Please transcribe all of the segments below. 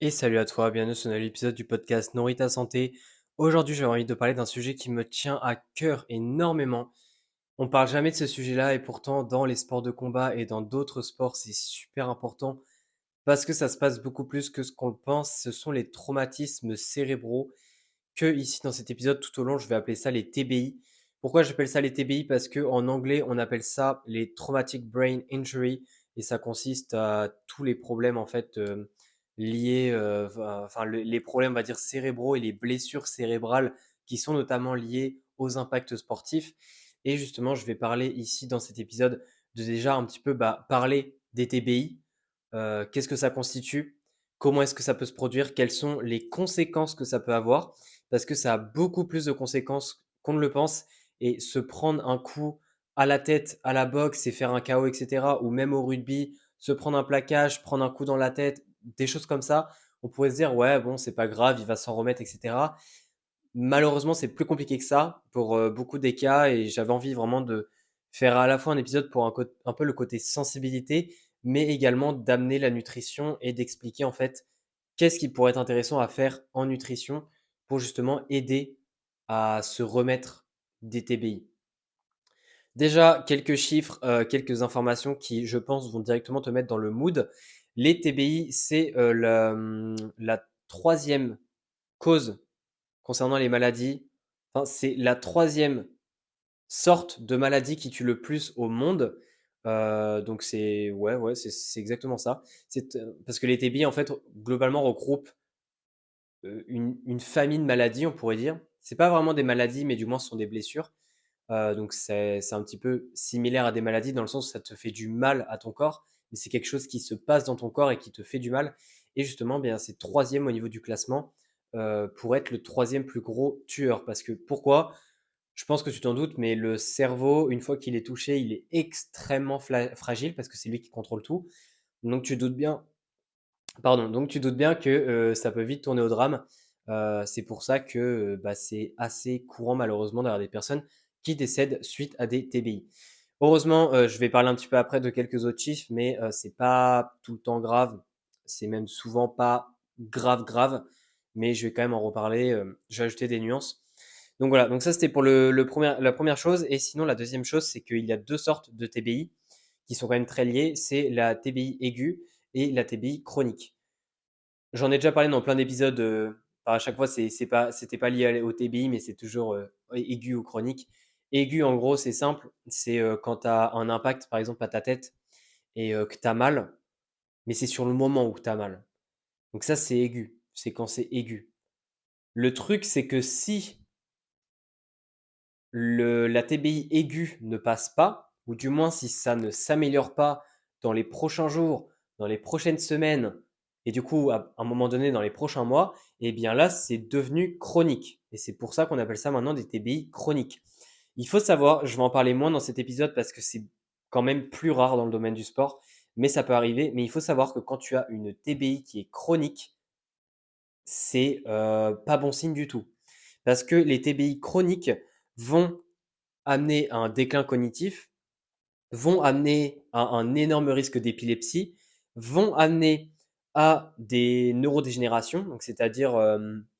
Et salut à toi, bienvenue sur un nouvel épisode du podcast Nourris ta santé. Aujourd'hui, j'avais envie de parler d'un sujet qui me tient à cœur énormément. On parle jamais de ce sujet-là et pourtant, dans les sports de combat et dans d'autres sports, c'est super important parce que ça se passe beaucoup plus que ce qu'on le pense. Ce sont les traumatismes cérébraux que ici dans cet épisode, tout au long, je vais appeler ça les TBI. Pourquoi j'appelle ça les TBI? Parce que en anglais, on appelle ça les traumatic brain injury et ça consiste à tous les problèmes en fait liés, enfin les problèmes, on va dire cérébraux et les blessures cérébrales qui sont notamment liées aux impacts sportifs. Et justement, je vais parler ici dans cet épisode de déjà un petit peu parler des TBI. Qu'est-ce que ça constitue? Comment est-ce que ça peut se produire? Quelles sont les conséquences que ça peut avoir? Parce que ça a beaucoup plus de conséquences qu'on ne le pense et se prendre un coup à la tête, à la boxe et faire un KO, et cetera, ou même au rugby, se prendre un plaquage, prendre un coup dans la tête, des choses comme ça, on pourrait se dire: «Ouais, bon, c'est pas grave, il va s'en remettre, et cetera». Malheureusement, c'est plus compliqué que ça pour, beaucoup des cas et j'avais envie vraiment de faire à la fois un épisode pour un peu le côté sensibilité, mais également d'amener la nutrition et d'expliquer en fait qu'est-ce qui pourrait être intéressant à faire en nutrition pour justement aider à se remettre des TBI. Déjà, quelques chiffres, quelques informations qui, je pense, vont directement te mettre dans le mood. Les TBI, c'est, la 3e cause concernant les maladies, enfin, c'est la troisième sorte de maladie qui tue le plus au monde. Donc c'est ouais, ouais, c'est exactement ça. Parce que les TBI, en fait, globalement, regroupent, une famille de maladies, on pourrait dire. C'est pas vraiment des maladies, mais du moins ce sont des blessures. Donc c'est un petit peu similaire à des maladies dans le sens où ça te fait du mal à ton corps, mais c'est quelque chose qui se passe dans ton corps et qui te fait du mal. Et justement, bien, c'est troisième au niveau du classement pour être le troisième plus gros tueur. Parce que pourquoi? Je pense que tu t'en doutes, mais le cerveau, une fois qu'il est touché, il est extrêmement fragile parce que c'est lui qui contrôle tout. Donc tu doutes bien, pardon, donc tu doutes bien que ça peut vite tourner au drame. C'est pour ça que c'est assez courant malheureusement d'avoir des personnes qui décèdent suite à des TBI. Heureusement, je vais parler un petit peu après de quelques autres chiffres, mais c'est pas tout le temps grave. C'est même souvent pas grave, grave, mais je vais quand même en reparler. Je vais ajouter des nuances. Donc voilà, donc ça c'était pour la première chose. Et sinon, la deuxième chose, c'est qu'il y a deux sortes de TBI qui sont quand même très liées. C'est la TBI aiguë et la TBI chronique. J'en ai déjà parlé dans plein d'épisodes. À chaque fois, c'était pas lié au TBI, mais c'est toujours aigu ou chronique. Aigu, en gros, c'est simple. C'est quand tu as un impact, par exemple, à ta tête et que tu as mal, mais c'est sur le moment où tu as mal. Donc ça, c'est aigu. C'est quand c'est aigu. Le truc, c'est que si la TBI aiguë ne passe pas, ou du moins si ça ne s'améliore pas dans les prochains jours, dans les prochaines semaines, et du coup, à un moment donné, dans les prochains mois, et bien là, c'est devenu chronique. Et c'est pour ça qu'on appelle ça maintenant des TBI chroniques. Il faut savoir, je vais en parler moins dans cet épisode parce que c'est quand même plus rare dans le domaine du sport, mais ça peut arriver. Mais il faut savoir que quand tu as une TBI qui est chronique, c'est pas bon signe du tout. Parce que les TBI chroniques vont amener à un déclin cognitif, vont amener à un énorme risque d'épilepsie, vont amener à des neurodégénérations, donc c'est-à-dire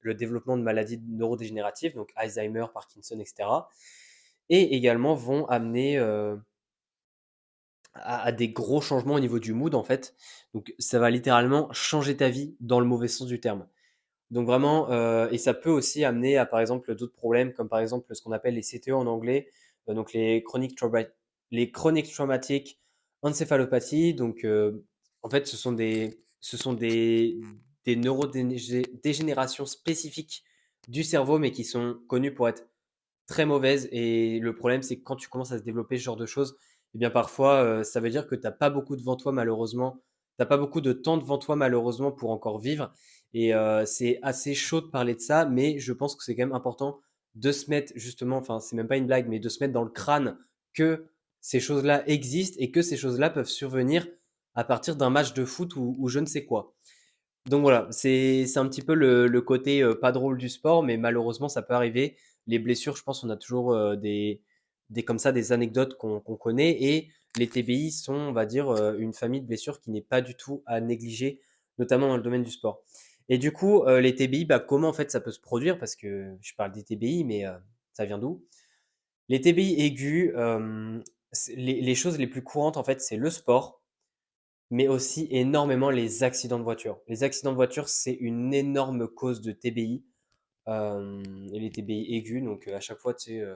le développement de maladies neurodégénératives, donc Alzheimer, Parkinson, etc. Et également vont amener à des gros changements au niveau du mood, en fait. Donc ça va littéralement changer ta vie dans le mauvais sens du terme. Donc vraiment, et ça peut aussi amener à, par exemple, d'autres problèmes, comme par exemple ce qu'on appelle les CTE en anglais, donc les chronic traumatic encephalopathies. Donc, en fait, ce sont des neurodégénérations spécifiques du cerveau, mais qui sont connues pour être très mauvaises. Et le problème, c'est que quand tu commences à se développer ce genre de choses, eh bien parfois, ça veut dire que tu as pas beaucoup devant toi malheureusement. Tu pas beaucoup de temps devant toi malheureusement pour encore vivre. Et c'est assez chaud de parler de ça, mais je pense que c'est quand même important de se mettre justement, enfin, c'est même pas une blague, mais de se mettre dans le crâne que ces choses-là existent et que ces choses-là peuvent survenir à partir d'un match de foot ou je ne sais quoi. Donc voilà, c'est un petit peu le côté, pas drôle du sport, mais malheureusement ça peut arriver. Les blessures, je pense on a toujours, des comme ça, des anecdotes qu'on connaît. Et les TBI sont, on va dire, une famille de blessures qui n'est pas du tout à négliger, notamment dans le domaine du sport. Et du coup, les TBI, bah, comment en fait ça peut se produire? Parce que je parle des TBI, mais ça vient d'où? Les TBI aigus, c'est les choses les plus courantes en fait, c'est le sport, mais aussi énormément les accidents de voiture. Les accidents de voiture, c'est une énorme cause de TBI. Et les TBI aigus, donc à chaque fois, tu sais,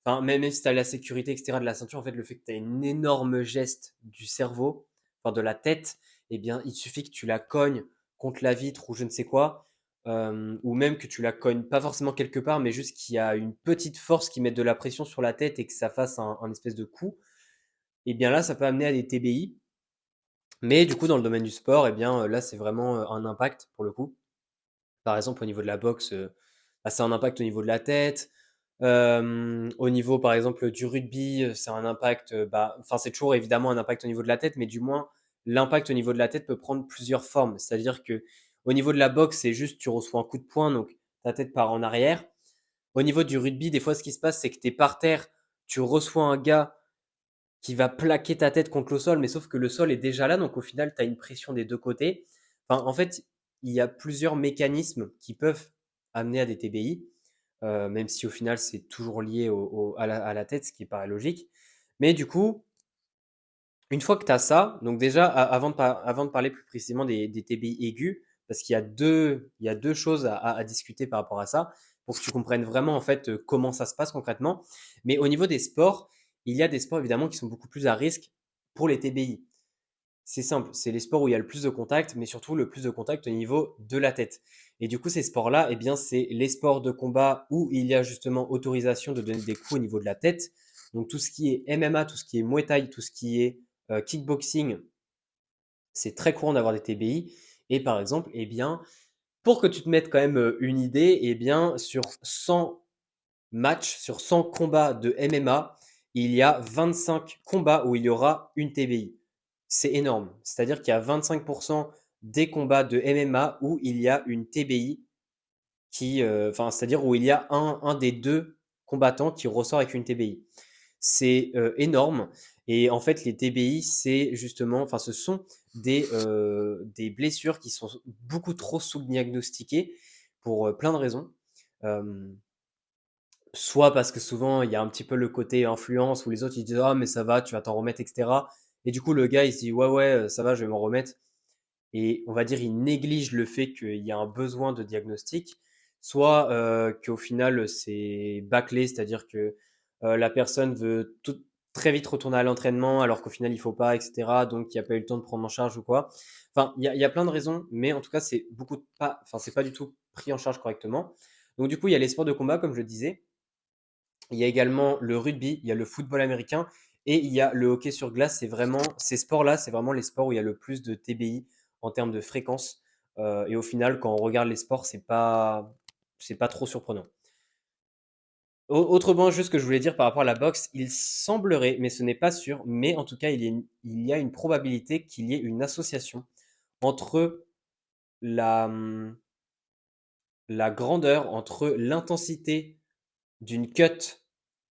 enfin, même si tu as la sécurité, etc., de la ceinture, en fait, le fait que tu as une énorme geste du cerveau, enfin de la tête, eh bien, il suffit que tu la cognes contre la vitre ou je ne sais quoi, ou même que tu la cognes pas forcément quelque part, mais juste qu'il y a une petite force qui mette de la pression sur la tête et que ça fasse un espèce de coup, eh bien là, ça peut amener à des TBI. Mais du coup, dans le domaine du sport, eh bien, là, c'est vraiment un impact pour le coup. Par exemple, au niveau de la boxe, bah, c'est un impact au niveau de la tête. Au niveau, par exemple, du rugby, c'est un impact, bah, enfin, c'est toujours évidemment un impact au niveau de la tête, mais du moins, l'impact au niveau de la tête peut prendre plusieurs formes. C'est-à-dire que au niveau de la boxe, c'est juste tu reçois un coup de poing, donc ta tête part en arrière. Au niveau du rugby, des fois, ce qui se passe, c'est que tu es par terre, tu reçois un gars qui va plaquer ta tête contre le sol, mais sauf que le sol est déjà là, donc au final, tu as une pression des deux côtés. Enfin, en fait, il y a plusieurs mécanismes qui peuvent amener à des TBI, même si au final, c'est toujours lié à la tête, ce qui paraît logique. Mais du coup, une fois que tu as ça, donc déjà, avant de parler plus précisément des TBI aigus, parce qu'il y a deux choses à discuter par rapport à ça, pour que tu comprennes vraiment en fait comment ça se passe concrètement. Mais au niveau des sports, il y a des sports évidemment qui sont beaucoup plus à risque pour les TBI. C'est simple, c'est les sports où il y a le plus de contact, mais surtout le plus de contact au niveau de la tête. Et du coup, ces sports-là, eh bien, c'est les sports de combat où il y a justement autorisation de donner des coups au niveau de la tête. Donc tout ce qui est MMA, tout ce qui est Muay Thai, tout ce qui est kickboxing, c'est très courant d'avoir des TBI. Et par exemple, eh bien, pour que tu te mettes quand même une idée, eh bien, sur 100 matchs, sur 100 combats de MMA, il y a 25 combats où il y aura une TBI. C'est énorme. C'est-à-dire qu'il y a 25% des combats de MMA où il y a une TBI enfin, c'est-à-dire où il y a un des deux combattants qui ressort avec une TBI. C'est énorme. Et en fait, les TBI, c'est justement, enfin, ce sont des blessures qui sont beaucoup trop sous-diagnostiquées pour plein de raisons. Euh, Soit parce que souvent, il y a un petit peu le côté influence où les autres ils disent ah mais ça va, tu vas t'en remettre, etc. Et du coup, le gars il se dit ouais ouais, ça va, je vais m'en remettre. Et on va dire il néglige le fait qu'il y a un besoin de diagnostic, soit qu'au final c'est bâclé, c'est-à-dire que la personne veut très vite retourner à l'entraînement alors qu'au final il faut pas, etc. Donc il n'y a pas eu le temps de prendre en charge ou quoi. Enfin, il y a plein de raisons, mais en tout cas c'est enfin c'est pas du tout pris en charge correctement. Donc du coup il y a les sports de combat comme je le disais. Il y a également le rugby, il y a le football américain et il y a le hockey sur glace. C'est vraiment ces sports-là, c'est vraiment les sports où il y a le plus de TBI en termes de fréquence. Et au final, quand on regarde les sports, c'est pas trop surprenant. Autre point juste que je voulais dire par rapport à la boxe, il semblerait, mais ce n'est pas sûr, mais en tout cas, il y a une probabilité qu'il y ait une association entre la, la grandeur, entre l'intensité d'une cut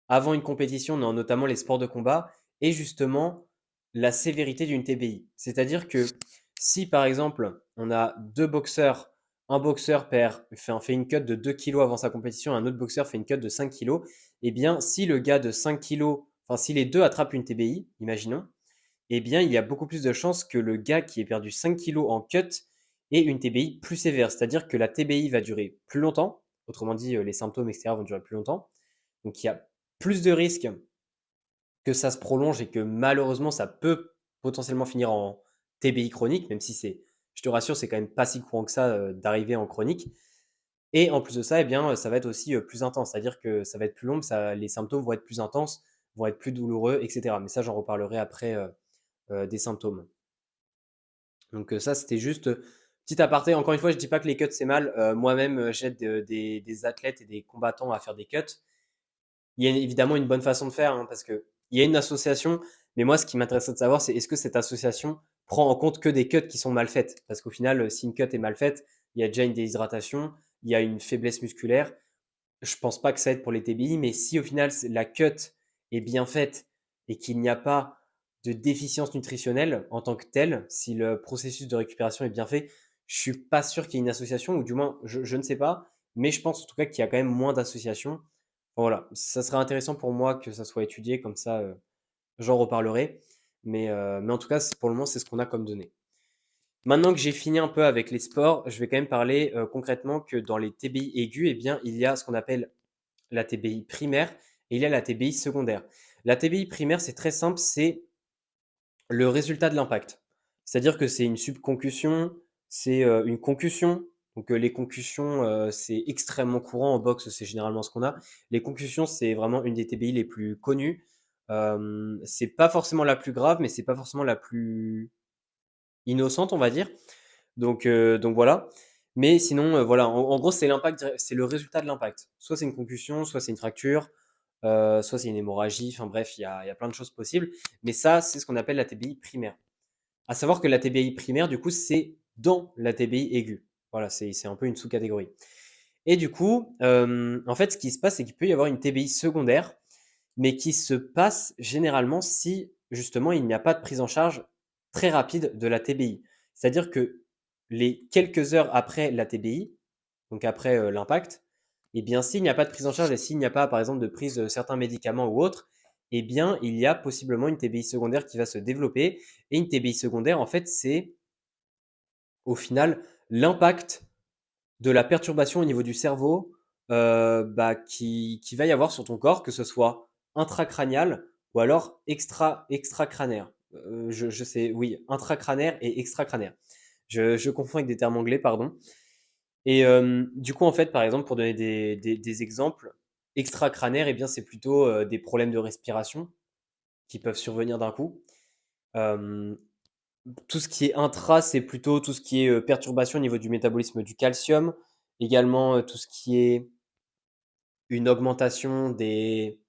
avant une compétition, dans notamment les sports de combat, et justement la sévérité d'une TBI. C'est-à-dire que si par exemple on a deux boxeurs, un boxeur fait une cut de 2 kilos avant sa compétition, un autre boxeur fait une cut de 5 kilos, eh bien si le gars de 5 kilos, enfin si les deux attrapent une TBI, imaginons, eh bien il y a beaucoup plus de chances que le gars qui ait perdu 5 kilos en cut ait une TBI plus sévère. C'est-à-dire que la TBI va durer plus longtemps, autrement dit les symptômes, etc. vont durer plus longtemps. Donc il y a plus de risques que ça se prolonge et que malheureusement ça peut potentiellement finir en TBI chronique, même si je te rassure, c'est quand même pas si courant que ça d'arriver en chronique. Et en plus de ça, eh bien, ça va être aussi plus intense, c'est-à-dire que ça va être plus long, les symptômes vont être plus intenses, vont être plus douloureux, etc. Mais ça, j'en reparlerai après des symptômes. Donc ça, c'était juste petit aparté. Encore une fois, je dis pas que les cuts c'est mal. Moi-même, j'aide des athlètes et des combattants à faire des cuts. Il y a évidemment une bonne façon de faire, hein, parce qu'il y a une association, mais moi, ce qui m'intéresse de savoir, c'est est-ce que cette association prend en compte que des cuts qui sont mal faites? Parce qu'au final, si une cut est mal faite, il y a déjà une déshydratation, il y a une faiblesse musculaire. Je pense pas que ça aide pour les TBI, mais si au final la cut est bien faite et qu'il n'y a pas de déficience nutritionnelle en tant que telle, si le processus de récupération est bien fait, je suis pas sûr qu'il y ait une association, ou du moins, je ne sais pas, mais je pense en tout cas qu'il y a quand même moins d'associations. Voilà, ça serait intéressant pour moi que ça soit étudié, comme ça, j'en reparlerai. Mais en tout cas, pour le moment, c'est ce qu'on a comme données. Maintenant que j'ai fini un peu avec les sports, je vais quand même parler concrètement que dans les TBI aigus, eh bien, il y a ce qu'on appelle la TBI primaire et il y a la TBI secondaire. La TBI primaire, c'est très simple, c'est le résultat de l'impact. C'est-à-dire que c'est une subconcussion, c'est une concussion. Donc les concussions, c'est extrêmement courant en boxe, c'est généralement ce qu'on a. Les concussions, c'est vraiment une des TBI les plus connues. C'est pas forcément la plus grave, mais c'est pas forcément la plus innocente, on va dire. Donc voilà. Mais sinon, voilà, en gros, c'est l'impact, c'est le résultat de l'impact. Soit c'est une concussion, soit c'est une fracture, soit c'est une hémorragie. Enfin bref, il y a plein de choses possibles. Mais ça, c'est ce qu'on appelle la TBI primaire. À savoir que la TBI primaire, du coup, c'est dans la TBI aiguë. Voilà, c'est un peu une sous-catégorie. Et du coup, en fait, ce qui se passe, c'est qu'il peut y avoir une TBI secondaire, mais qui se passe généralement si, justement, il n'y a pas de prise en charge très rapide de la TBI. C'est-à-dire que les quelques heures après la TBI, donc après l'impact, eh bien, s'il n'y a pas de prise en charge et s'il n'y a pas, par exemple, de prise de certains médicaments ou autres, eh bien, il y a possiblement une TBI secondaire qui va se développer. Et une TBI secondaire, en fait, c'est au final l'impact de la perturbation au niveau du cerveau qui va y avoir sur ton corps, que ce soit intracranial ou alors extracrânaire. Je sais, oui, intracrânaire et extracrânaire. Je confonds avec des termes anglais, pardon. Et du coup, en fait, par exemple, pour donner des exemples, extracrânaire, eh bien, c'est plutôt des problèmes de respiration qui peuvent survenir d'un coup. Euh, tout ce qui est intra, c'est plutôt tout ce qui est perturbation au niveau du métabolisme du calcium. Également, tout ce qui est une augmentation des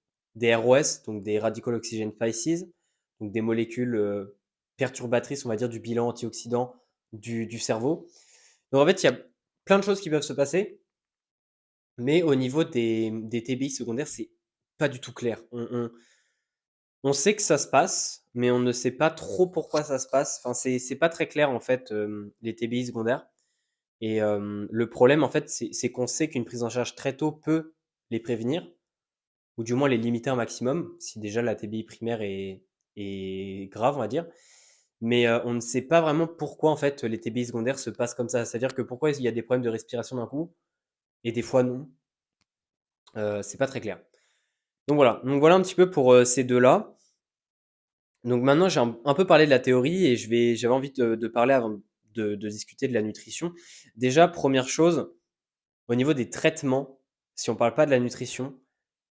ROS, donc des Radical Oxygen Species, donc des molécules perturbatrices, on va dire, du bilan antioxydant du cerveau. Donc en fait, il y a plein de choses qui peuvent se passer, mais au niveau des TBI secondaires, c'est pas du tout clair. On sait que ça se passe, mais on ne sait pas trop pourquoi ça se passe. Enfin, c'est pas très clair en fait, les TBI secondaires. Et le problème, en fait, c'est qu'on sait qu'une prise en charge très tôt peut les prévenir, ou du moins les limiter un maximum, si déjà la TBI primaire est grave, on va dire. Mais on ne sait pas vraiment pourquoi, en fait, les TBI secondaires se passent comme ça. C'est-à-dire que pourquoi il y a des problèmes de respiration d'un coup, et des fois non. C'est pas très clair. Donc voilà un petit peu pour ces deux-là. Donc maintenant, j'ai un peu parlé de la théorie et j'avais envie de parler avant de discuter de la nutrition. Déjà, première chose, au niveau des traitements, si on parle pas de la nutrition,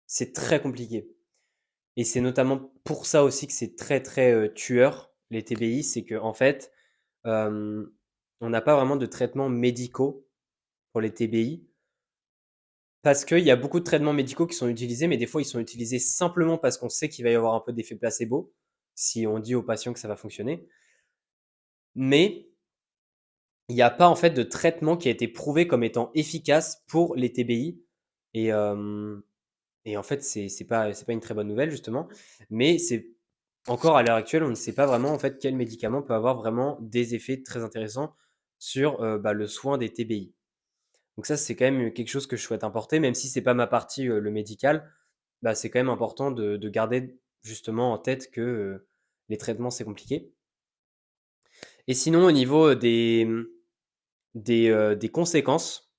c'est très compliqué. Et c'est notamment pour ça aussi que c'est très très tueur, les TBI, c'est que en fait, euh, on n'a pas vraiment de traitements médicaux pour les TBI parce qu'il y a beaucoup de traitements médicaux qui sont utilisés, mais des fois ils sont utilisés simplement parce qu'on sait qu'il va y avoir un peu d'effet placebo, si on dit aux patients que ça va fonctionner. Mais il n'y a pas en fait de traitement qui a été prouvé comme étant efficace pour les TBI. Et, euh, et en fait, c'est pas une très bonne nouvelle justement. Mais c'est encore à l'heure actuelle, on ne sait pas vraiment en fait quel médicament peut avoir vraiment des effets très intéressants sur le soin des TBI. Donc ça, c'est quand même quelque chose que je souhaite importer, même si c'est pas ma partie le médical. Bah, c'est quand même important de garder justement en tête que les traitements c'est compliqué. Et sinon, au niveau des conséquences,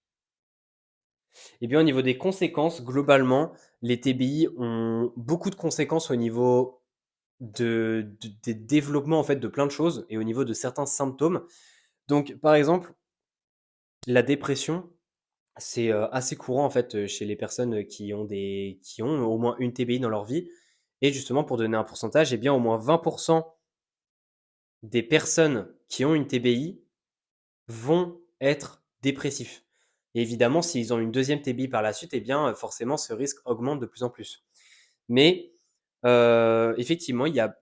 eh bien, au niveau des conséquences, globalement, les TBI ont beaucoup de conséquences au niveau des développements en fait, de plein de choses et au niveau de certains symptômes. Donc, par exemple, la dépression, c'est assez courant en fait chez les personnes qui ont au moins une TBI dans leur vie. Et justement, pour donner un pourcentage, eh bien, au moins 20% des personnes qui ont une TBI vont être dépressifs. Et évidemment, s'ils ont une deuxième TBI par la suite, eh bien, forcément, ce risque augmente de plus en plus. Mais effectivement, il y a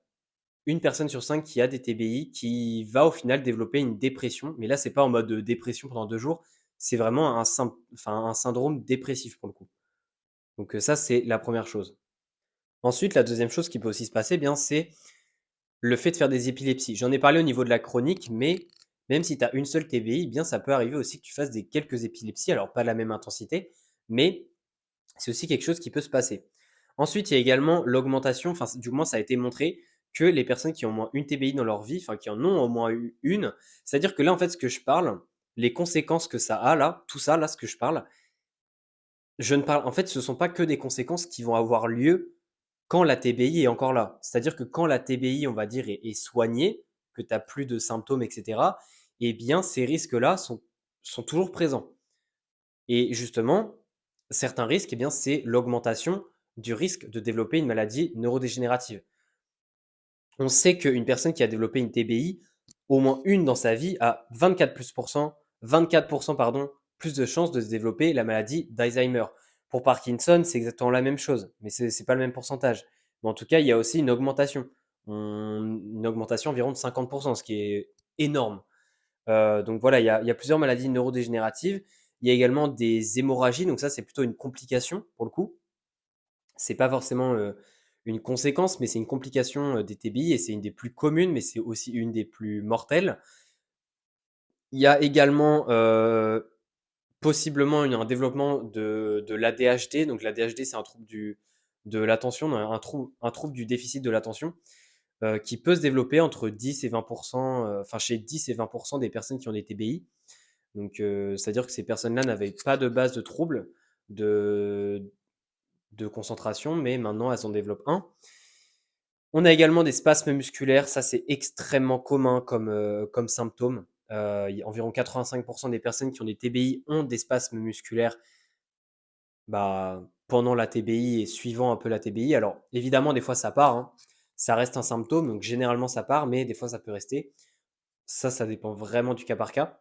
une personne sur cinq qui a des TBI qui va au final développer une dépression. Mais là, c'est pas en mode dépression pendant 2 jours, c'est vraiment un syndrome dépressif pour le coup. Donc ça, c'est la première chose. Ensuite, la deuxième chose qui peut aussi se passer, eh bien, c'est le fait de faire des épilepsies. J'en ai parlé au niveau de la chronique, mais même si tu as une seule TBI, eh bien ça peut arriver aussi que tu fasses des quelques épilepsies, alors pas de la même intensité, mais c'est aussi quelque chose qui peut se passer. Ensuite, il y a également l'augmentation, enfin du moins ça a été montré que les personnes qui ont au moins une TBI dans leur vie, enfin qui en ont au moins eu une, c'est-à-dire que là en fait ce que je parle, les conséquences que ça a là, tout ça là, ce que je parle, je ne parle, en fait, ce ne sont pas que des conséquences qui vont avoir lieu quand la TBI est encore là. C'est-à-dire que quand la TBI, on va dire, est soignée, que tu as plus de symptômes, etc., eh bien, ces risques-là sont toujours présents. Et justement, certains risques, eh bien, c'est l'augmentation du risque de développer une maladie neurodégénérative. On sait qu'une personne qui a développé une TBI, au moins une dans sa vie, a 24% pardon, plus de chances de se développer la maladie d'Alzheimer. Pour Parkinson, c'est exactement la même chose, mais ce n'est pas le même pourcentage. Mais en tout cas, il y a aussi une augmentation. Une augmentation environ de 50%, ce qui est énorme. Donc voilà, il y a plusieurs maladies neurodégénératives. Il y a également des hémorragies, donc ça, c'est plutôt une complication pour le coup. C'est pas forcément une conséquence, mais c'est une complication des TBI et c'est une des plus communes, mais c'est aussi une des plus mortelles. Il y a également possiblement un développement de l'ADHD. Donc l'ADHD, c'est un trouble de l'attention, un trouble du déficit de l'attention qui peut se développer entre 10 et 20%, enfin chez 10 et 20% des personnes qui ont des TBI. Donc c'est-à-dire que ces personnes-là n'avaient pas de base de trouble de, de concentration, mais maintenant elles en développent un. On a également des spasmes musculaires, ça c'est extrêmement commun comme symptôme. Il y a environ 85% des personnes qui ont des TBI ont des spasmes musculaires pendant la TBI et suivant un peu la TBI. Alors évidemment, des fois ça part, hein. Ça reste un symptôme, donc généralement ça part, mais des fois ça peut rester. Ça dépend vraiment du cas par cas.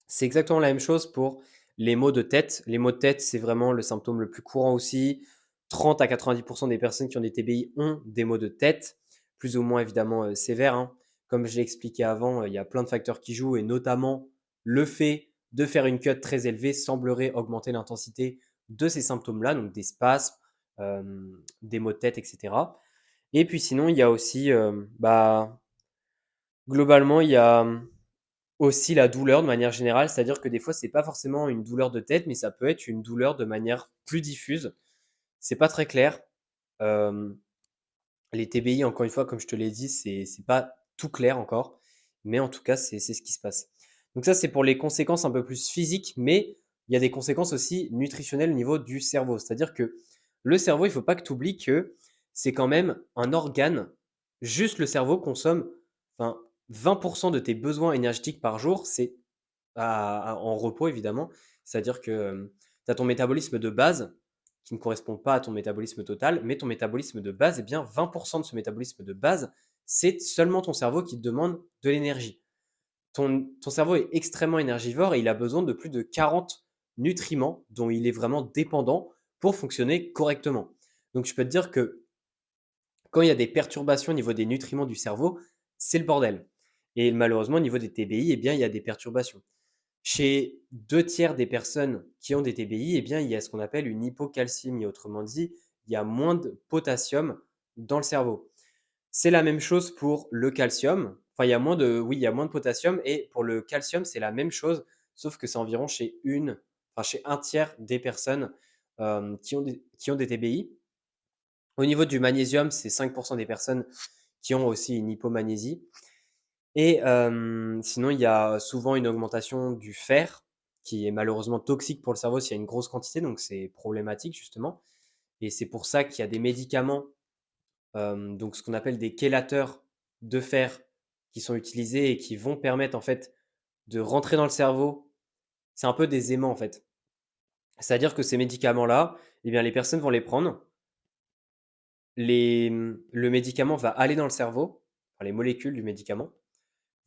C'est exactement la même chose pour les maux de tête. Les maux de tête, c'est vraiment le symptôme le plus courant aussi. 30 à 90% des personnes qui ont des TBI ont des maux de tête, plus ou moins évidemment sévères, hein. Comme je l'ai expliqué avant, il y a plein de facteurs qui jouent et notamment le fait de faire une cut très élevée semblerait augmenter l'intensité de ces symptômes-là, donc des spasmes, euh, des maux de tête, etc. Et puis sinon, il y a aussi, globalement, il y a aussi la douleur de manière générale, c'est-à-dire que des fois, c'est pas forcément une douleur de tête, mais ça peut être une douleur de manière plus diffuse. C'est pas très clair. Euh, les TBI, encore une fois, comme je te l'ai dit, c'est pas tout clair encore, mais en tout cas, c'est ce qui se passe. Donc ça, c'est pour les conséquences un peu plus physiques, mais il y a des conséquences aussi nutritionnelles au niveau du cerveau. C'est-à-dire que le cerveau, il faut pas que tu oublies que c'est quand même un organe. Juste le cerveau consomme, enfin, 20% de tes besoins énergétiques par jour, c'est en repos évidemment. C'est-à-dire que tu as ton métabolisme de base qui ne correspond pas à ton métabolisme total, mais ton métabolisme de base, eh bien 20% de ce métabolisme de base, c'est seulement ton cerveau qui te demande de l'énergie. Ton cerveau est extrêmement énergivore et il a besoin de plus de 40 nutriments dont il est vraiment dépendant pour fonctionner correctement. Donc je peux te dire que quand il y a des perturbations au niveau des nutriments du cerveau, c'est le bordel. Et malheureusement, au niveau des TBI, eh bien, il y a des perturbations. Chez 2 tiers des personnes qui ont des TBI, eh bien, il y a ce qu'on appelle une hypocalcémie. Autrement dit, il y a moins de potassium dans le cerveau. C'est la même chose pour le calcium. Enfin, oui, il y a moins de potassium. Et pour le calcium, c'est la même chose, sauf que c'est environ chez un tiers des personnes qui ont des TBI. Au niveau du magnésium, c'est 5% des personnes qui ont aussi une hypomagnésie. Et sinon, il y a souvent une augmentation du fer qui est malheureusement toxique pour le cerveau s'il y a une grosse quantité, donc c'est problématique justement. Et c'est pour ça qu'il y a des médicaments, donc ce qu'on appelle des chélateurs de fer qui sont utilisés et qui vont permettre en fait de rentrer dans le cerveau. C'est un peu des aimants en fait. C'est-à-dire que ces médicaments-là, eh bien les personnes vont les prendre, le médicament va aller dans le cerveau, enfin, les molécules du médicament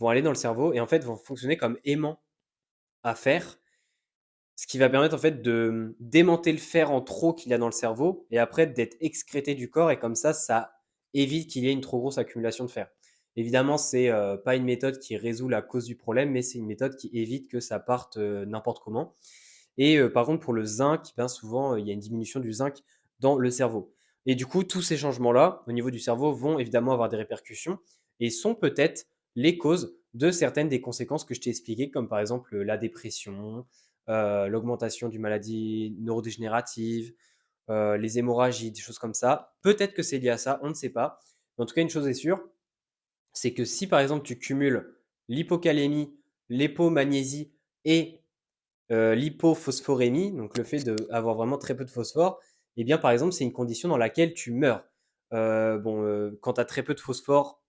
vont aller dans le cerveau et en fait vont fonctionner comme aimants à fer, ce qui va permettre en fait de démonter le fer en trop qu'il y a dans le cerveau et après d'être excrété du corps et comme ça évite qu'il y ait une trop grosse accumulation de fer. Évidemment, c'est pas une méthode qui résout la cause du problème, mais c'est une méthode qui évite que ça parte n'importe comment. Et par contre, pour le zinc, ben souvent, il y a une diminution du zinc dans le cerveau. Et du coup, tous ces changements-là, au niveau du cerveau, vont évidemment avoir des répercussions et sont peut-être les causes de certaines des conséquences que je t'ai expliquées, comme par exemple la dépression, l'augmentation d'une maladie neurodégénérative, les hémorragies, des choses comme ça. Peut-être que c'est lié à ça, on ne sait pas. En tout cas, une chose est sûre, c'est que si par exemple tu cumules l'hypocalémie, l'hypomagnésie et l'hypophosphorémie, donc le fait d'avoir vraiment très peu de phosphore, eh bien par exemple c'est une condition dans laquelle tu meurs. Quand tu as très peu de phosphore,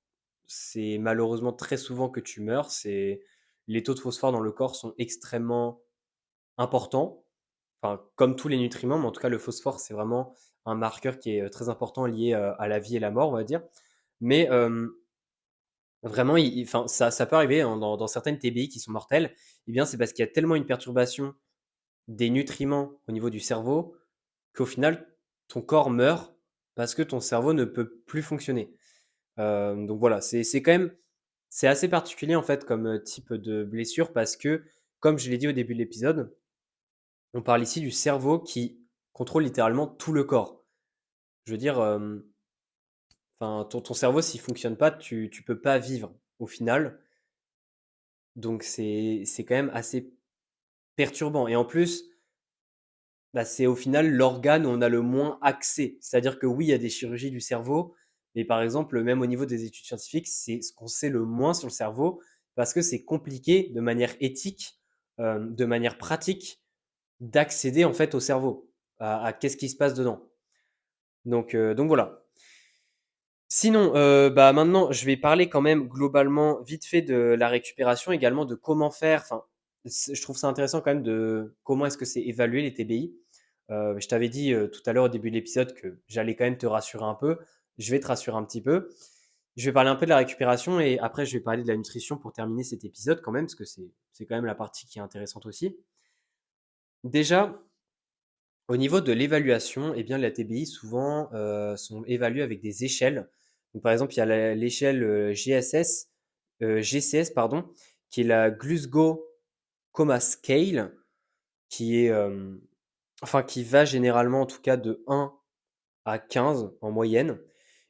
c'est malheureusement très souvent que tu meurs. Les taux de phosphore dans le corps sont extrêmement importants, enfin comme tous les nutriments, mais en tout cas le phosphore c'est vraiment un marqueur qui est très important lié à la vie et la mort, on va dire. Mais vraiment, enfin, ça peut arriver hein, dans certaines TBI qui sont mortelles. Eh bien, c'est parce qu'il y a tellement une perturbation des nutriments au niveau du cerveau qu'au final, ton corps meurt parce que ton cerveau ne peut plus fonctionner. Donc voilà, c'est quand même c'est assez particulier en fait comme type de blessure parce que, comme je l'ai dit au début de l'épisode, on parle ici du cerveau qui contrôle littéralement tout le corps. Je veux dire, enfin, ton cerveau, s'il fonctionne pas, tu peux pas vivre au final. Donc c'est quand même assez perturbant. Et en plus, bah, c'est au final l'organe où on a le moins accès. C'est-à-dire que oui, il y a des chirurgies du cerveau, mais par exemple, même au niveau des études scientifiques, c'est ce qu'on sait le moins sur le cerveau parce que c'est compliqué de manière éthique, de manière pratique, d'accéder en fait au cerveau, à qu'est-ce qui se passe dedans. Donc voilà. Sinon, bah, maintenant, je vais parler quand même globalement vite fait de la récupération, également de comment faire. Enfin, je trouve ça intéressant quand même de comment est-ce que c'est évalué les TBI. Je t'avais dit tout à l'heure au début de l'épisode que j'allais quand même te rassurer un peu. Je vais te rassurer un petit peu. Je vais parler un peu de la récupération et après je vais parler de la nutrition pour terminer cet épisode quand même, parce que c'est quand même la partie qui est intéressante aussi. Déjà, au niveau de l'évaluation, eh bien, la TBI souvent sont évaluées avec des échelles. Donc, par exemple, il y a l'échelle GCS pardon, qui est la Glasgow Coma Scale, qui est, enfin, qui va généralement en tout cas de 1 à 15 en moyenne,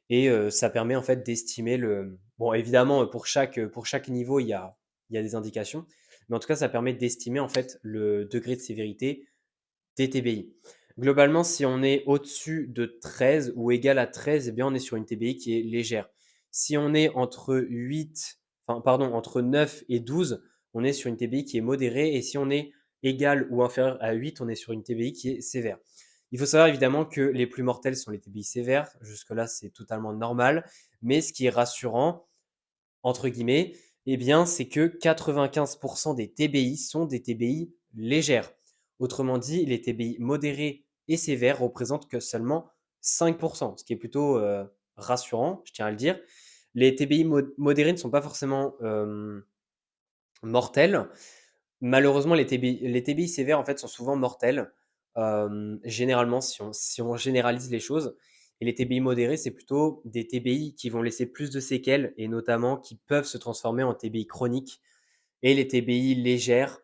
et ça permet en fait d'estimer le. Bon, évidemment, pour chaque niveau, il y a des indications, mais en tout cas, ça permet d'estimer en fait le degré de sévérité des TBI. Globalement, si on est au-dessus de 13 ou égal à 13, eh bien, on est sur une TBI qui est légère. Si on est entre 9 et 12, on est sur une TBI qui est modérée. Et si on est égal ou inférieur à 8, on est sur une TBI qui est sévère. Il faut savoir évidemment que les plus mortels sont les TBI sévères. Jusque-là, c'est totalement normal. Mais ce qui est rassurant, entre guillemets, eh bien, c'est que 95% des TBI sont des TBI légères. Autrement dit, les TBI modérés et sévères représentent que seulement 5%, ce qui est plutôt rassurant, je tiens à le dire. Les TBI modérés ne sont pas forcément mortels. Malheureusement, les TBI sévères en fait sont souvent mortels. Généralement, si on généralise les choses. Et les TBI modérés, c'est plutôt des TBI qui vont laisser plus de séquelles et notamment qui peuvent se transformer en TBI chroniques. Et les TBI légères,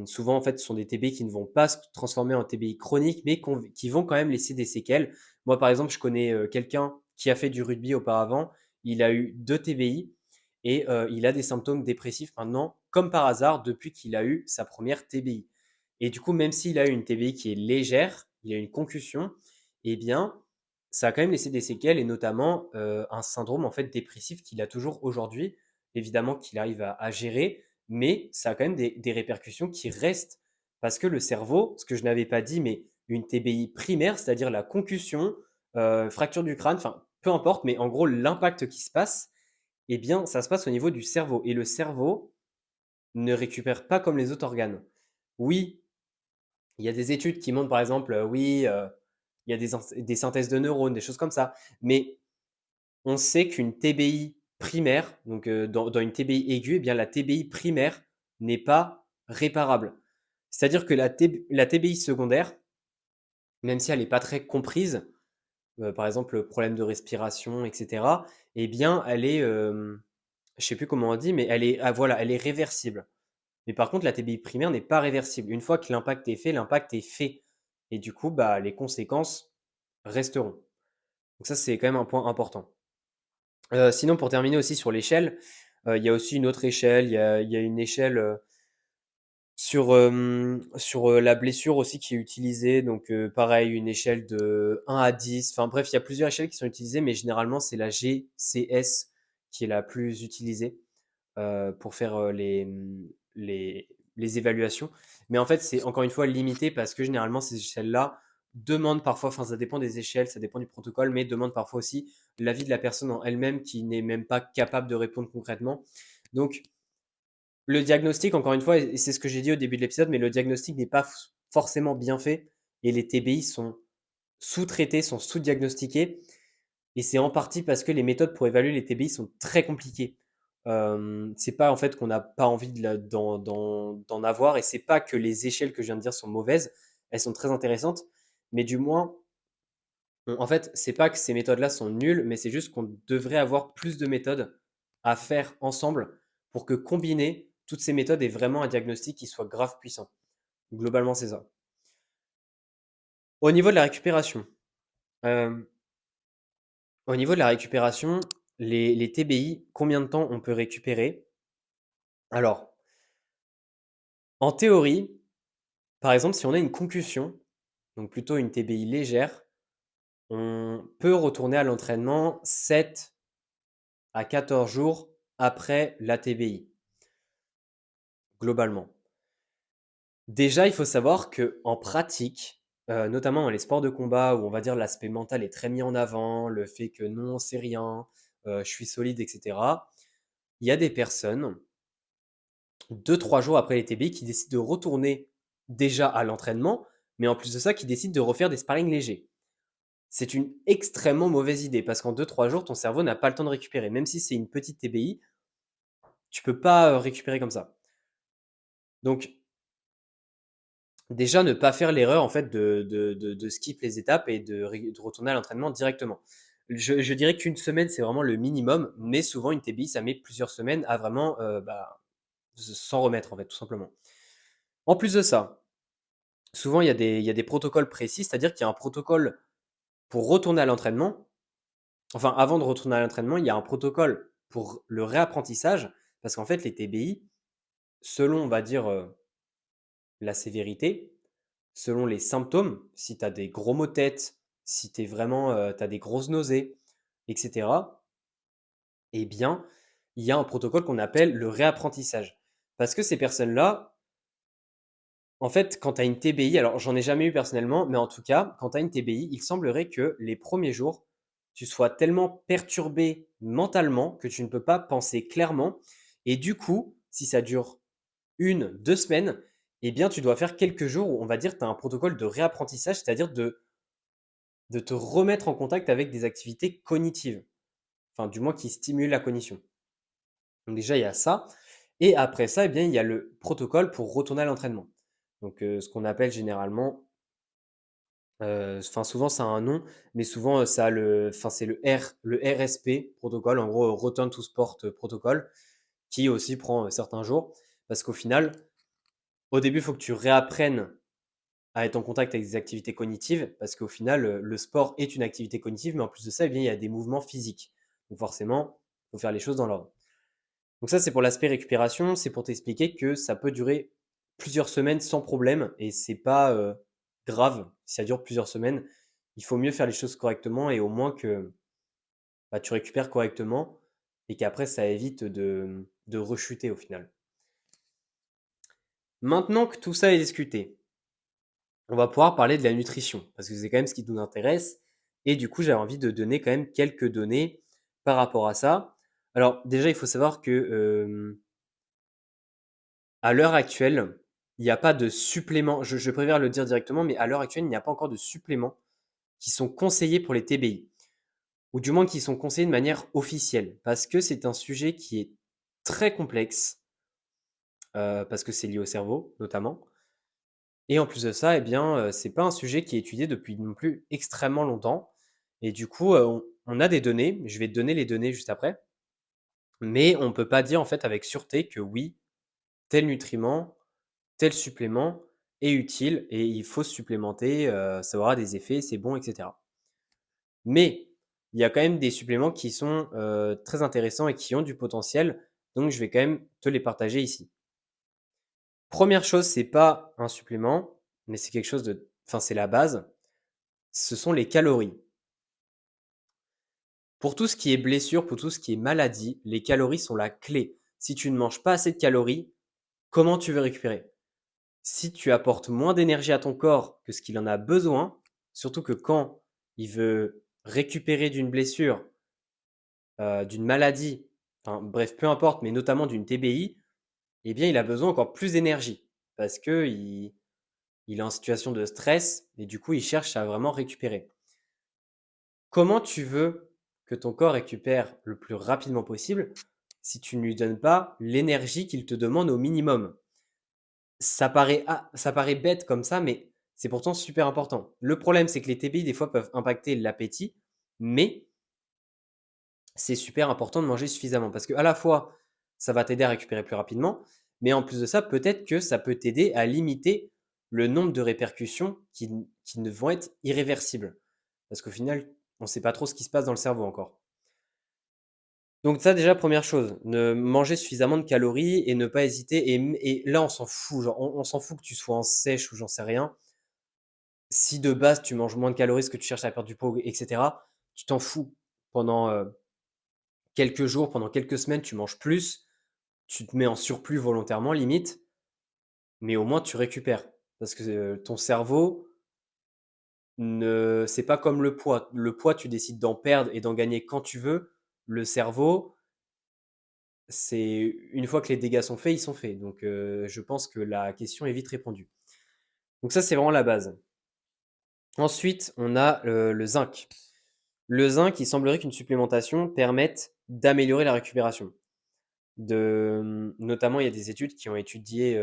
souvent en fait, ce sont des TBI qui ne vont pas se transformer en TBI chroniques, mais qui vont quand même laisser des séquelles. Moi, par exemple, je connais quelqu'un qui a fait du rugby auparavant. Il a eu 2 TBI et il a des symptômes dépressifs maintenant, comme par hasard, depuis qu'il a eu sa première TBI. Et du coup, même s'il a eu une TBI qui est légère, il a eu une concussion, eh bien, ça a quand même laissé des séquelles et notamment un syndrome en fait dépressif qu'il a toujours aujourd'hui. Évidemment qu'il arrive à gérer, mais ça a quand même des répercussions qui restent parce que le cerveau, ce que je n'avais pas dit, mais une TBI primaire, c'est-à-dire la concussion, fracture du crâne, enfin peu importe, mais en gros l'impact qui se passe, eh bien ça se passe au niveau du cerveau et le cerveau ne récupère pas comme les autres organes. Oui, il y a des études qui montrent par exemple, oui, il y a des synthèses de neurones, des choses comme ça, mais on sait qu'une TBI primaire, donc dans une TBI aiguë, eh bien la TBI primaire n'est pas réparable. C'est-à-dire que la TBI secondaire, même si elle n'est pas très comprise, par exemple problème de respiration, etc., eh bien elle est, je sais plus comment on dit, mais voilà, elle est réversible. Mais par contre, la TBI primaire n'est pas réversible. Une fois que l'impact est fait. Et du coup, bah, les conséquences resteront. Donc ça, c'est quand même un point important. Sinon, pour terminer aussi sur l'échelle, Il y a aussi une autre échelle, il y a une échelle, sur, la blessure aussi qui est utilisée, donc pareil, une échelle de 1 à 10. Enfin bref, il y a plusieurs échelles qui sont utilisées, mais généralement, c'est la GCS qui est la plus utilisée, pour faire, les évaluations. Mais en fait, c'est encore une fois limité parce que généralement, ces échelles-là demandent parfois, enfin ça dépend des échelles, ça dépend du protocole, mais demandent parfois aussi l'avis de la personne en elle-même qui n'est même pas capable de répondre concrètement. Donc le diagnostic, encore une fois, et c'est ce que j'ai dit au début de l'épisode, mais le diagnostic n'est pas forcément bien fait et les TBI sont sous-traités, sont sous-diagnostiqués. Et c'est en partie parce que les méthodes pour évaluer les TBI sont très compliquées. C'est pas en fait qu'on n'a pas envie d'en avoir, et c'est pas que les échelles que je viens de dire sont mauvaises, elles sont très intéressantes, mais du moins, en fait, c'est pas que ces méthodes-là sont nulles, mais c'est juste qu'on devrait avoir plus de méthodes à faire ensemble pour que combiner toutes ces méthodes aient vraiment un diagnostic qui soit grave puissant. Globalement, c'est ça. Au niveau de la récupération, euh, au niveau de la récupération, les TBI, combien de temps on peut récupérer? Alors, en théorie, par exemple, si on a une concussion, donc plutôt une TBI légère, on peut retourner à l'entraînement 7 à 14 jours après la TBI, globalement. Déjà, il faut savoir que en pratique, notamment dans les sports de combat où on va dire l'aspect mental est très mis en avant, le fait que non, c'est rien, je suis solide, etc. Il y a des personnes, 2 3 jours après les TBI, qui décident de retourner déjà à l'entraînement, mais en plus de ça, qui décident de refaire des sparring légers. C'est une extrêmement mauvaise idée parce qu'en 2 3 jours, ton cerveau n'a pas le temps de récupérer. Même si c'est une petite TBI, tu peux pas récupérer comme ça. Donc, déjà, ne pas faire l'erreur en fait de skip les étapes et de retourner à l'entraînement directement. Je dirais qu'une semaine, c'est vraiment le minimum, mais souvent, une TBI, ça met plusieurs semaines à vraiment s'en remettre, en fait, tout simplement. En plus de ça, souvent, il y a des protocoles précis, c'est-à-dire qu'il y a un protocole pour retourner à l'entraînement. Enfin, avant de retourner à l'entraînement, il y a un protocole pour le réapprentissage, parce qu'en fait, les TBI, selon, on va dire, la sévérité, selon les symptômes, si tu as des gros maux de tête, si tu vraiment, as des grosses nausées, etc., eh bien, il y a un protocole qu'on appelle le réapprentissage. Parce que ces personnes-là, en fait, quand tu as une TBI, alors j'en ai jamais eu personnellement, mais en tout cas, quand tu as une TBI, il semblerait que les premiers jours, tu sois tellement perturbé mentalement que tu ne peux pas penser clairement. Et du coup, si ça dure 1 2 semaines, eh bien, tu dois faire quelques jours où on va dire tu as un protocole de réapprentissage, c'est-à-dire de te remettre en contact avec des activités cognitives, enfin du moins qui stimulent la cognition. Donc déjà, il y a ça. Et après ça, eh bien, il y a le protocole pour retourner à l'entraînement. Donc ce qu'on appelle généralement, enfin souvent ça a un nom, mais souvent ça a enfin c'est le RSP protocole, en gros Return to Sport protocol, qui aussi prend certains jours, parce qu'au final, au début, il faut que tu réapprennes à être en contact avec des activités cognitives, parce qu'au final, le sport est une activité cognitive, mais en plus de ça, eh bien, il y a des mouvements physiques. Donc forcément, il faut faire les choses dans l'ordre. Donc ça, c'est pour l'aspect récupération, c'est pour t'expliquer que ça peut durer plusieurs semaines sans problème, et c'est pas grave si ça dure plusieurs semaines. Il faut mieux faire les choses correctement, et au moins que tu récupères correctement, et qu'après, ça évite de rechuter au final. Maintenant que tout ça est discuté, on va pouvoir parler de la nutrition, parce que c'est quand même ce qui nous intéresse. Et du coup, j'avais envie de donner quand même quelques données par rapport à ça. Alors déjà, il faut savoir que à l'heure actuelle, il n'y a pas de suppléments. Je préfère le dire directement, mais à l'heure actuelle, il n'y a pas encore de suppléments qui sont conseillés pour les TBI, ou du moins qui sont conseillés de manière officielle, parce que c'est un sujet qui est très complexe, parce que c'est lié au cerveau notamment. Et en plus de ça, eh bien, c'est pas un sujet qui est étudié depuis non plus extrêmement longtemps, et du coup, on a des données, je vais te donner les données juste après, mais on peut pas dire en fait avec sûreté que oui, tel nutriment, tel supplément est utile et il faut se supplémenter, ça aura des effets, c'est bon et cetera. Mais il y a quand même des suppléments qui sont, très intéressants et qui ont du potentiel donc je vais quand même te les partager ici. Première chose, c'est pas un supplément, mais c'est quelque chose de enfin, c'est la base, ce sont les calories. Pour tout ce qui est blessure, pour tout ce qui est maladie, les calories sont la clé. Si tu ne manges pas assez de calories, comment tu veux récupérer? Si tu apportes moins d'énergie à ton corps que ce qu'il en a besoin, surtout que quand il veut récupérer d'une blessure, d'une maladie, enfin bref, peu importe, mais notamment d'une TBI, eh bien, il a besoin encore plus d'énergie parce qu'il est en situation de stress et du coup, il cherche à vraiment récupérer. Comment tu veux que ton corps récupère le plus rapidement possible si tu ne lui donnes pas l'énergie qu'il te demande au minimum? Ça paraît bête comme ça, mais c'est pourtant super important. Le problème, c'est que les TBI, des fois, peuvent impacter l'appétit, mais c'est super important de manger suffisamment parce que à la fois, ça va t'aider à récupérer plus rapidement, mais en plus de ça, peut-être que ça peut t'aider à limiter le nombre de répercussions qui ne vont être irréversibles. Parce qu'au final, on ne sait pas trop ce qui se passe dans le cerveau encore. Donc ça déjà, première chose, ne manger suffisamment de calories et ne pas hésiter. Et là, on s'en fout, genre, on s'en fout que tu sois en sèche ou j'en sais rien. Si de base, tu manges moins de calories, parce que tu cherches à perdre du poids, etc., tu t'en fous. Pendant quelques jours, pendant quelques semaines, tu manges plus, tu te mets en surplus volontairement, limite, mais au moins tu récupères. Parce que ton cerveau, c'est pas comme le poids. Le poids, tu décides d'en perdre et d'en gagner quand tu veux. Le cerveau, c'est une fois que les dégâts sont faits, ils sont faits. Donc, je pense que la question est vite répondue. Donc ça, c'est vraiment la base. Ensuite, on a le zinc. Le zinc, il semblerait qu'une supplémentation permette d'améliorer la récupération. Notamment, il y a des études qui ont étudié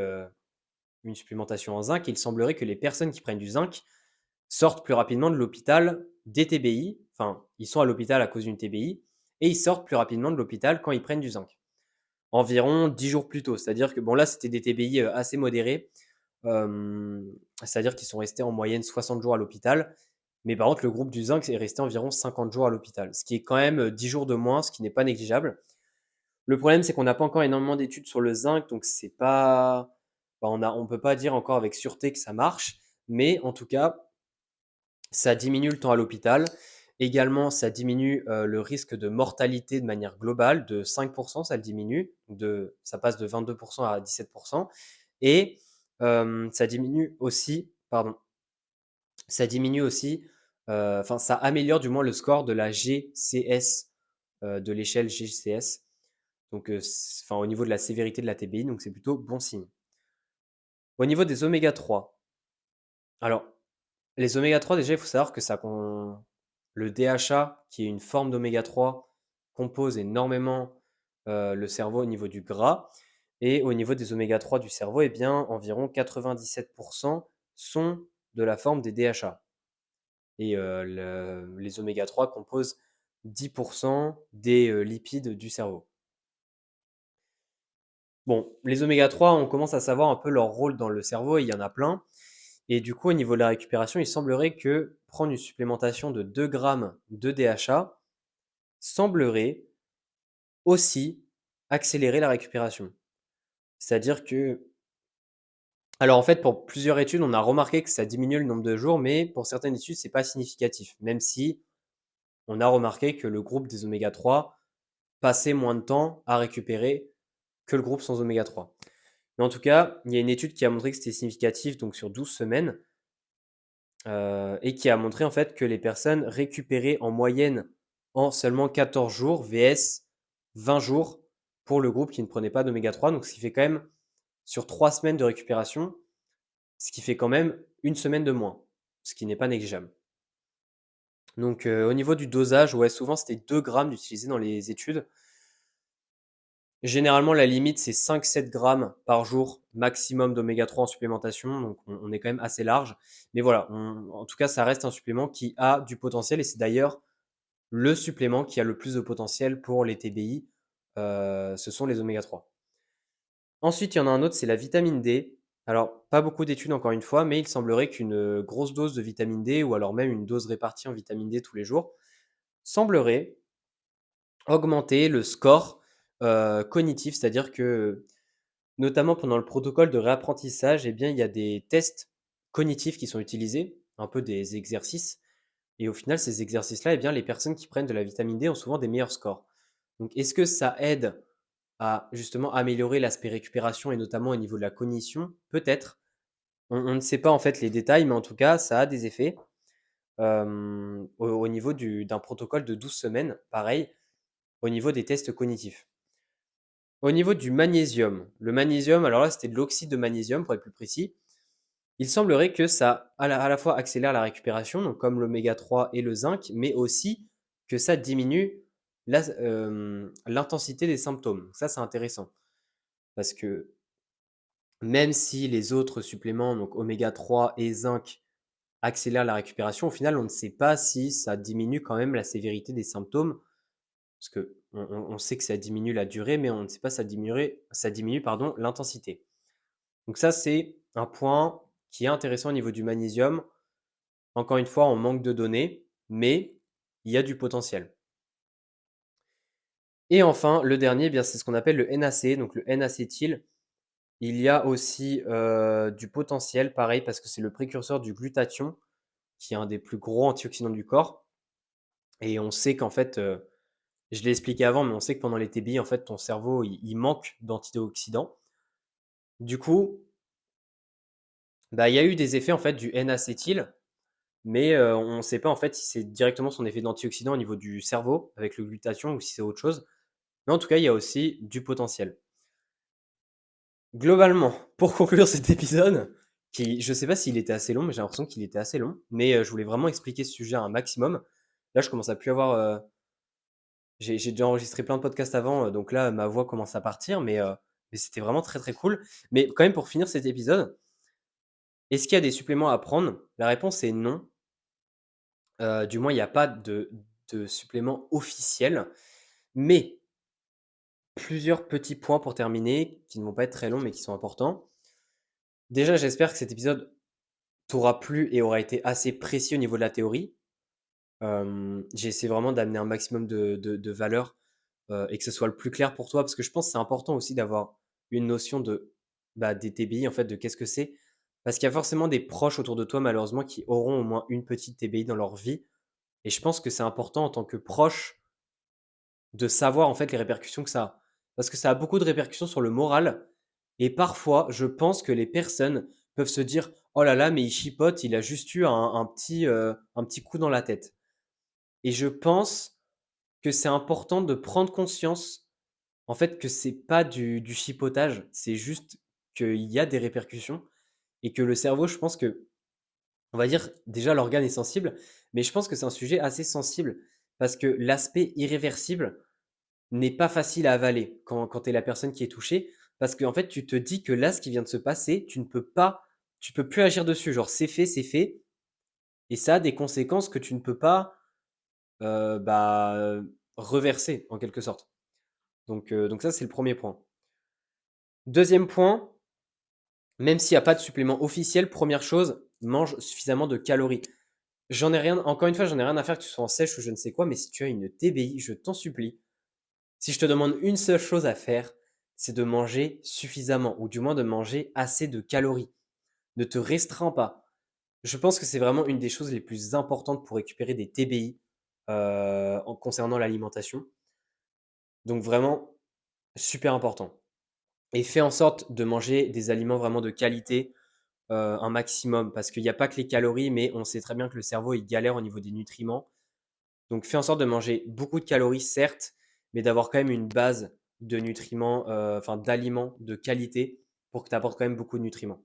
une supplémentation en zinc et il semblerait que les personnes qui prennent du zinc sortent plus rapidement de l'hôpital des TBI. Enfin, ils sont à l'hôpital à cause d'une TBI et ils sortent plus rapidement de l'hôpital quand ils prennent du zinc. Environ 10 jours plus tôt. C'est-à-dire que, bon, là, c'était des TBI assez modérés. C'est-à-dire qu'ils sont restés en moyenne 60 jours à l'hôpital. Mais par contre, le groupe du zinc est resté environ 50 jours à l'hôpital, ce qui est quand même 10 jours de moins, ce qui n'est pas négligeable. Le problème, c'est qu'on n'a pas encore énormément d'études sur le zinc, donc c'est pas, on peut pas dire encore avec sûreté que ça marche, mais en tout cas, ça diminue le temps à l'hôpital. Également, ça diminue le risque de mortalité de manière globale de 5%, ça le diminue, ça passe de 22% à 17%. Et ça diminue aussi, pardon, ça diminue aussi, enfin ça améliore du moins le score de la GCS, de l'échelle GCS. Donc, enfin, au niveau de la sévérité de la TBI, donc c'est plutôt bon signe. Au niveau des oméga 3, alors les oméga 3, déjà, il faut savoir que le DHA, qui est une forme d'oméga 3, compose énormément le cerveau au niveau du gras. Et au niveau des oméga 3 du cerveau, eh bien, environ 97% sont de la forme des DHA. Et les oméga 3 composent 10% des lipides du cerveau. Bon, les oméga 3, on commence à savoir un peu leur rôle dans le cerveau, et il y en a plein. Et du coup, au niveau de la récupération, il semblerait que prendre une supplémentation de 2 grammes de DHA semblerait aussi accélérer la récupération. C'est-à-dire que, alors en fait, pour plusieurs études, on a remarqué que ça diminue le nombre de jours, mais pour certaines études, c'est pas significatif, même si on a remarqué que le groupe des oméga 3 passait moins de temps à récupérer que le groupe sans oméga 3. Mais en tout cas, il y a une étude qui a montré que c'était significatif, donc sur 12 semaines, et qui a montré en fait que les personnes récupéraient en moyenne en seulement 14 jours, vs 20 jours pour le groupe qui ne prenait pas d'oméga 3. Donc, ce qui fait quand même sur 3 semaines de récupération, ce qui fait quand même une semaine de moins, ce qui n'est pas négligeable. Donc, au niveau du dosage, ouais, souvent c'était 2 grammes utilisés dans les études. Généralement, la limite, c'est 5-7 grammes par jour maximum d'oméga 3 en supplémentation. Donc, on est quand même assez large. Mais voilà, en tout cas, ça reste un supplément qui a du potentiel. Et c'est d'ailleurs le supplément qui a le plus de potentiel pour les TBI. Ce sont les oméga 3. Ensuite, il y en a un autre, c'est la vitamine D. Alors, pas beaucoup d'études encore une fois, mais il semblerait qu'une grosse dose de vitamine D, ou alors même une dose répartie en vitamine D tous les jours, semblerait augmenter le score cognitifs. C'est-à-dire que, notamment pendant le protocole de réapprentissage, eh bien, il y a des tests cognitifs qui sont utilisés, un peu des exercices et au final, ces exercices-là, eh bien, les personnes qui prennent de la vitamine D ont souvent des meilleurs scores. Donc est-ce que ça aide à justement améliorer l'aspect récupération et notamment au niveau de la cognition? Peut-être. On ne sait pas en fait les détails, mais en tout cas, ça a des effets. Au niveau d'un protocole de 12 semaines, pareil, au niveau des tests cognitifs. Au niveau du magnésium, le magnésium, alors là, c'était de l'oxyde de magnésium pour être plus précis. Il semblerait que ça à la fois accélère la récupération, donc comme l'oméga 3 et le zinc, mais aussi que ça diminue l'intensité des symptômes. Ça, c'est intéressant parce que même si les autres suppléments, donc oméga 3 et zinc, accélèrent la récupération, au final, on ne sait pas si ça diminue quand même la sévérité des symptômes, parce que on sait que ça diminue la durée, mais on ne sait pas si ça diminue pardon, l'intensité. Donc ça, c'est un point qui est intéressant au niveau du magnésium. Encore une fois, on manque de données, mais il y a du potentiel. Et enfin, le dernier, eh bien, c'est ce qu'on appelle le NAC, donc le N-acétyl. Il y a aussi du potentiel, pareil, parce que c'est le précurseur du glutathion, qui est un des plus gros antioxydants du corps. Et on sait qu'en fait, je l'ai expliqué avant, mais on sait que pendant les TBI, en fait, ton cerveau, il manque d'antioxydants. Du coup, bah, il y a eu des effets en fait du N-acétyl, mais on ne sait pas en fait si c'est directement son effet d'antioxydant au niveau du cerveau avec le glutathion ou si c'est autre chose. Mais en tout cas, il y a aussi du potentiel. Globalement, pour conclure cet épisode, qui je sais pas s'il était assez long, mais j'ai l'impression qu'il était assez long, mais je voulais vraiment expliquer ce sujet à un maximum. Là, je commence à plus avoir, j'ai déjà enregistré plein de podcasts avant, donc là, ma voix commence à partir, mais c'était vraiment très, très cool. Mais quand même pour finir cet épisode, est-ce qu'il y a des suppléments à prendre? La réponse est non. Du moins, il y a pas de supplément officiel, mais plusieurs petits points pour terminer, qui ne vont pas être très longs, mais qui sont importants. Déjà, j'espère que cet épisode t'aura plu et aura été assez précis au niveau de la théorie. J'ai essayé vraiment d'amener un maximum de valeur, et que ce soit le plus clair pour toi, parce que je pense que c'est important aussi d'avoir une notion bah, des TBI, en fait, de qu'est-ce que c'est. Parce qu'il y a forcément des proches autour de toi, malheureusement, qui auront au moins une petite TBI dans leur vie. Et je pense que c'est important en tant que proche de savoir en fait les répercussions que ça a. Parce que ça a beaucoup de répercussions sur le moral. Et parfois, je pense que les personnes peuvent se dire: «Oh là là, mais il chipote, il a juste eu un petit coup dans la tête». Et je pense que c'est important de prendre conscience, en fait, que c'est pas du chipotage, c'est juste qu'il y a des répercussions et que le cerveau, je pense que, on va dire, déjà l'organe est sensible, mais je pense que c'est un sujet assez sensible parce que l'aspect irréversible n'est pas facile à avaler quand tu es la personne qui est touchée. Parce qu'en fait, tu te dis que là, ce qui vient de se passer, tu peux plus agir dessus. Genre, c'est fait, et ça a des conséquences que tu ne peux pas bah, reverser en quelque sorte. Donc ça, c'est le premier point. Deuxième point, même s'il n'y a pas de supplément officiel, première chose, mange suffisamment de calories. Encore une fois, j'en ai rien à faire que tu sois en sèche ou je ne sais quoi, mais si tu as une TBI, je t'en supplie, si je te demande une seule chose à faire, c'est de manger suffisamment, ou du moins de manger assez de calories. Ne te restreins pas. Je pense que c'est vraiment une des choses les plus importantes pour récupérer des TBI en concernant l'alimentation. Donc vraiment, super important. Et fais en sorte de manger des aliments vraiment de qualité, un maximum, parce qu'il n'y a pas que les calories, mais on sait très bien que le cerveau il galère au niveau des nutriments. Donc fais en sorte de manger beaucoup de calories, certes, mais d'avoir quand même une base de nutriments, enfin d'aliments de qualité pour que tu apportes quand même beaucoup de nutriments.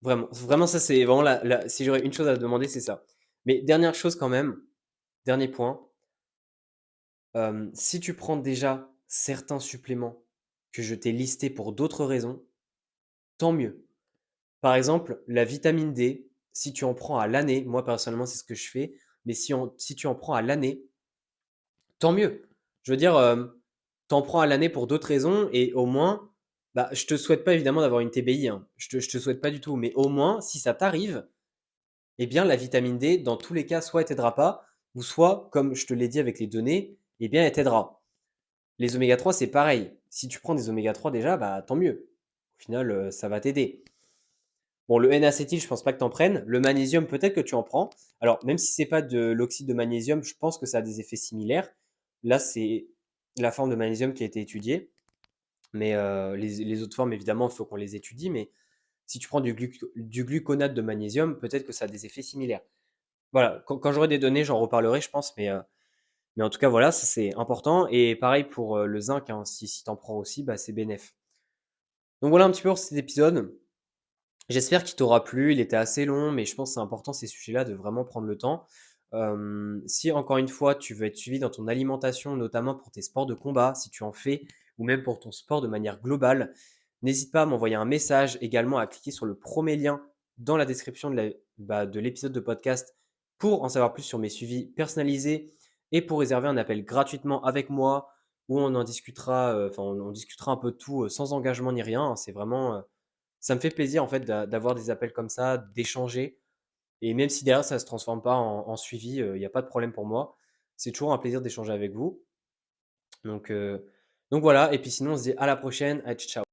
Vraiment, vraiment ça c'est vraiment si j'aurais une chose à te demander, c'est ça. Mais dernière chose quand même, dernier point, si tu prends déjà certains suppléments que je t'ai listés pour d'autres raisons, tant mieux. Par exemple, la vitamine D, si tu en prends à l'année, moi personnellement c'est ce que je fais, mais si tu en prends à l'année, tant mieux. Je veux dire, tu en prends à l'année pour d'autres raisons et au moins, bah, je te souhaite pas évidemment d'avoir une TBI, hein. Je te souhaite pas du tout, mais au moins, si ça t'arrive, eh bien la vitamine D, dans tous les cas, soit elle t'aidera pas ou soit, comme je te l'ai dit avec les données, eh bien elle t'aidera. Les oméga 3, c'est pareil. Si tu prends des oméga 3 déjà, bah tant mieux. Au final, ça va t'aider. Bon, le N-acétyl, je pense pas que tu en prennes. Le magnésium, peut-être que tu en prends. Alors, même si c'est pas de l'oxyde de magnésium, je pense que ça a des effets similaires. Là, c'est la forme de magnésium qui a été étudiée. Mais les autres formes, évidemment, il faut qu'on les étudie. Mais si tu prends du gluconate de magnésium, peut-être que ça a des effets similaires. Voilà, quand j'aurai des données, j'en reparlerai, je pense. Mais en tout cas, voilà, ça c'est important. Et pareil pour le zinc, hein, si tu en prends aussi, bah, c'est bénéf. Donc voilà un petit peu pour cet épisode. J'espère qu'il t'aura plu. Il était assez long, mais je pense que c'est important ces sujets-là de vraiment prendre le temps. Si encore une fois, tu veux être suivi dans ton alimentation, notamment pour tes sports de combat, si tu en fais, ou même pour ton sport de manière globale, n'hésite pas à m'envoyer un message, également à cliquer sur le premier lien dans la description de l'épisode de podcast pour en savoir plus sur mes suivis personnalisés et pour réserver un appel gratuitement avec moi où on en discutera, on discutera un peu de tout sans engagement ni rien, hein. C'est vraiment, ça me fait plaisir en fait d'avoir des appels comme ça, d'échanger. Et même si derrière ça ne se transforme pas en suivi, il n'y a pas de problème pour moi. C'est toujours un plaisir d'échanger avec vous. Donc, euh, donc voilà, et puis sinon on se dit à la prochaine, à ciao.